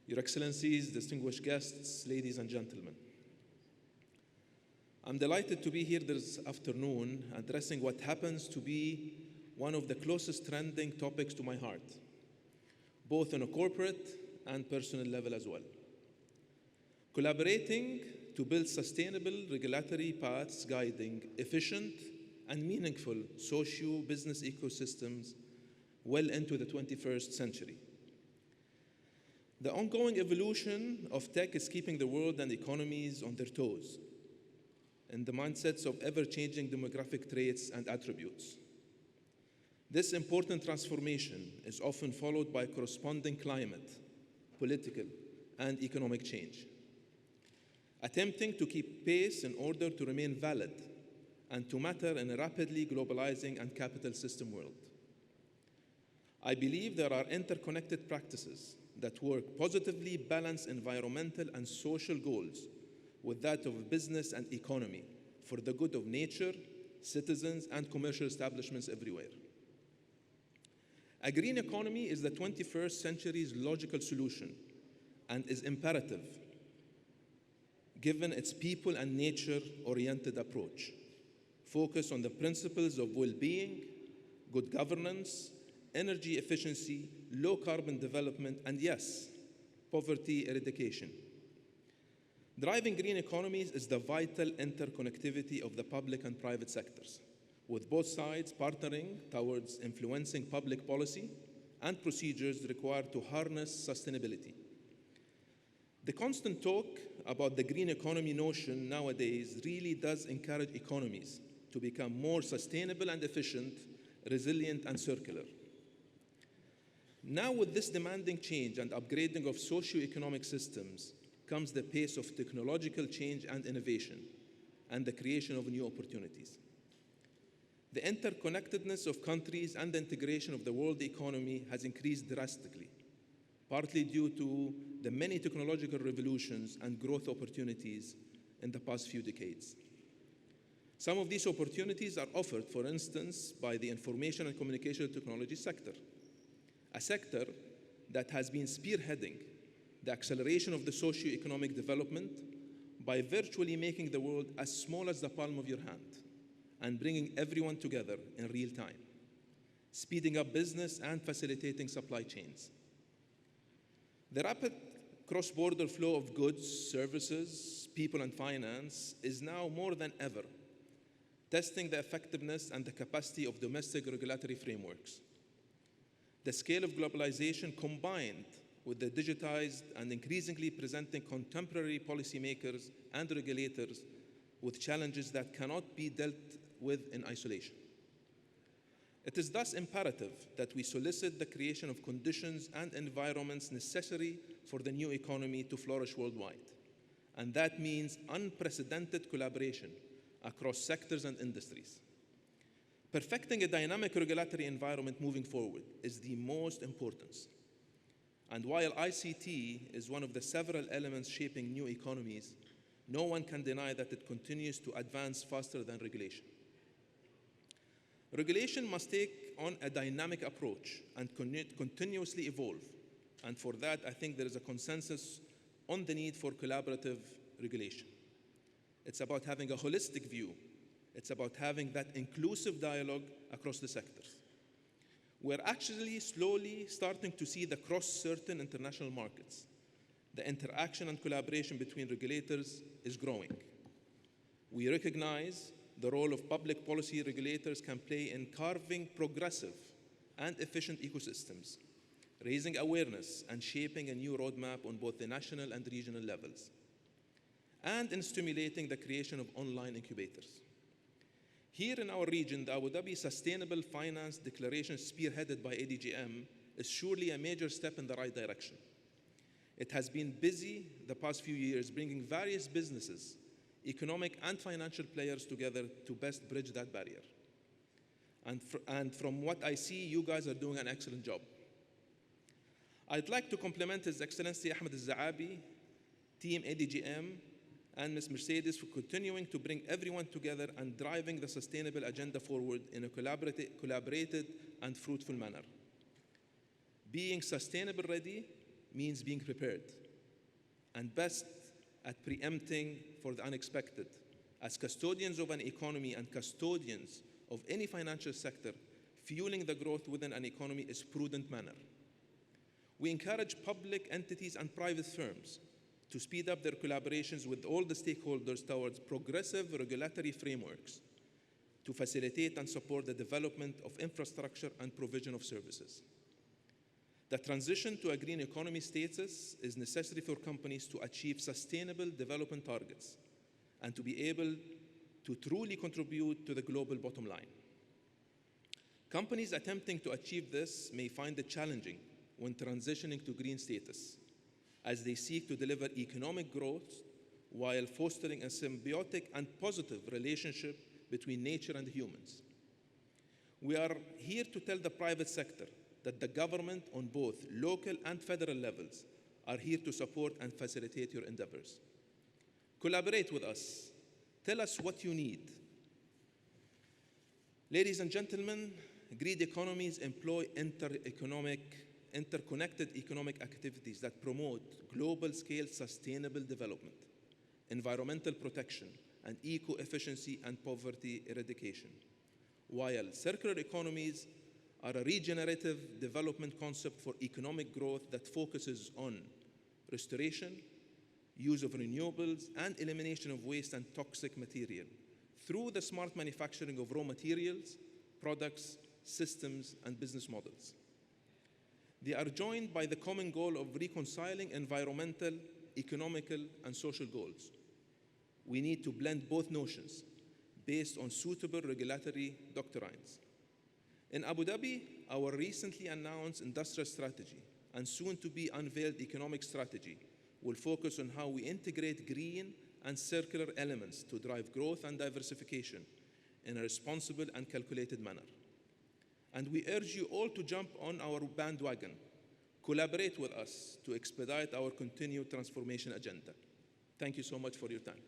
Your Excellencies, distinguished guests, ladies and gentlemen. I'm delighted to be here this afternoon addressing what happens to be one of the closest trending topics to my heart, both on a corporate and personal level as well. Collaborating to build sustainable regulatory paths guiding efficient and meaningful socio-business ecosystems well into the 21st century. The ongoing evolution of tech is keeping the world and economies on their toes in the mindsets of ever-changing demographic traits and attributes. This important transformation is often followed by corresponding climate, political, and economic change. Attempting to keep pace in order to remain valid and to matter in a rapidly globalizing and capital system world. I believe there are interconnected practices that work positively balance environmental and social goals with that of business and economy for the good of nature, citizens, and commercial establishments everywhere. A green economy is the 21st century's logical solution and is imperative given its people and nature-oriented approach, focused on the principles of well-being, good governance, energy efficiency, low carbon development, and yes, poverty eradication. Driving green economies is the vital interconnectivity of the public and private sectors, with both sides partnering towards influencing public policy and procedures required to harness sustainability. The constant talk about the green economy notion nowadays really does encourage economies to become more sustainable and efficient, resilient, and circular. Now, with this demanding change and upgrading of socio-economic systems comes the pace of technological change and innovation and the creation of new opportunities. The interconnectedness of countries and the integration of the world economy has increased drastically, partly due to the many technological revolutions and growth opportunities in the past few decades. Some of these opportunities are offered, for instance, by the information and communication technology sector, a sector that has been spearheading the acceleration of the socio-economic development by virtually making the world as small as the palm of your hand and bringing everyone together in real time, speeding up business and facilitating supply chains. The rapid cross-border flow of goods, services, people, and finance is now more than ever testing the effectiveness and the capacity of domestic regulatory frameworks. The scale of globalization combined with the digitized and increasingly presenting contemporary policymakers and regulators with challenges that cannot be dealt with in isolation. It is thus imperative that we solicit the creation of conditions and environments necessary for the new economy to flourish worldwide. And that means unprecedented collaboration across sectors and industries. Perfecting a dynamic regulatory environment moving forward is the most important. And while ICT is one of the several elements shaping new economies, no one can deny that it continues to advance faster than regulation. Regulation must take on a dynamic approach and continuously evolve. And for that, I think there is a consensus on the need for collaborative regulation. It's about having a holistic view. It's about having that inclusive dialogue across the sectors. We're actually slowly starting to see the cross certain international markets. The interaction and collaboration between regulators is growing. We recognize the role of public policy regulators can play in carving progressive and efficient ecosystems, raising awareness and shaping a new roadmap on both the national and regional levels, and in stimulating the creation of online incubators. Here in our region, the Abu Dhabi Sustainable Finance Declaration spearheaded by ADGM is surely a major step in the right direction. It has been busy the past few years bringing various businesses, economic and financial players together to best bridge that barrier. And from what I see, you guys are doing an excellent job. I'd like to compliment His Excellency Ahmed Al-Zaabi, Team ADGM, and Ms. Mercedes for continuing to bring everyone together and driving the sustainable agenda forward in a collaborated and fruitful manner. Being sustainable ready means being prepared and best at preempting for the unexpected. As custodians of an economy and custodians of any financial sector, fueling the growth within an economy is prudent manner. We encourage public entities and private firms to speed up their collaborations with all the stakeholders towards progressive regulatory frameworks to facilitate and support the development of infrastructure and provision of services. The transition to a green economy status is necessary for companies to achieve sustainable development targets and to be able to truly contribute to the global bottom line. Companies attempting to achieve this may find it challenging when transitioning to green status, as they seek to deliver economic growth while fostering a symbiotic and positive relationship between nature and humans. We are here to tell the private sector that the government on both local and federal levels are here to support and facilitate your endeavors. Collaborate with us. Tell us what you need. Ladies and gentlemen, green economies employ interconnected economic activities that promote global-scale sustainable development, environmental protection, and eco-efficiency and poverty eradication. While circular economies are a regenerative development concept for economic growth that focuses on restoration, use of renewables, and elimination of waste and toxic material through the smart manufacturing of raw materials, products, systems, and business models. They are joined by the common goal of reconciling environmental, economical, and social goals. We need to blend both notions based on suitable regulatory doctrines. In Abu Dhabi, our recently announced industrial strategy and soon to be unveiled economic strategy will focus on how we integrate green and circular elements to drive growth and diversification in a responsible and calculated manner. And we urge you all to jump on our bandwagon. Collaborate with us to expedite our continued transformation agenda. Thank you so much for your time.